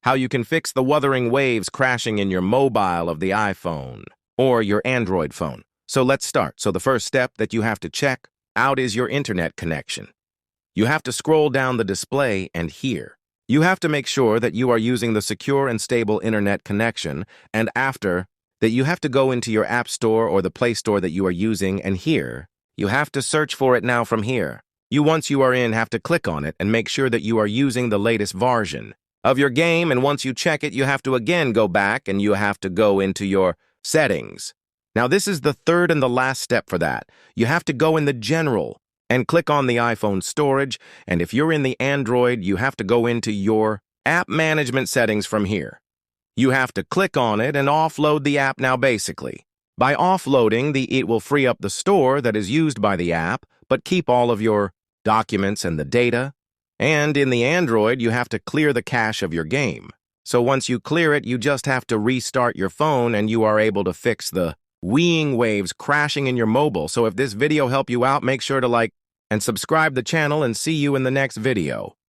how you can fix the Wuthering Waves crashing in your mobile of the iPhone or your Android phone. So let's start. So the first step that you have to check out is your internet connection. You have to scroll down the display and here. You have to make sure that you are using the secure and stable internet connection, and after that you have to go into your App Store or the Play Store that you are using, and here, you have to search for it now from here. Once you are in, have to click on it and make sure that you are using the latest version of your game, and once you check it, you have to again go back and you have to go into your settings. Now this is the third and the last step for that. You have to go in the general and click on the iPhone storage, and if you're in the Android, you have to go into your app management settings from here. You have to click on it and offload the app now basically. By offloading, it will free up the store that is used by the app, but keep all of your documents and the data. And in the Android, you have to clear the cache of your game. So once you clear it, you just have to restart your phone and you are able to fix the Wuthering Waves crashing in your mobile. So if this video helped you out, make sure to like and subscribe the channel and see you in the next video.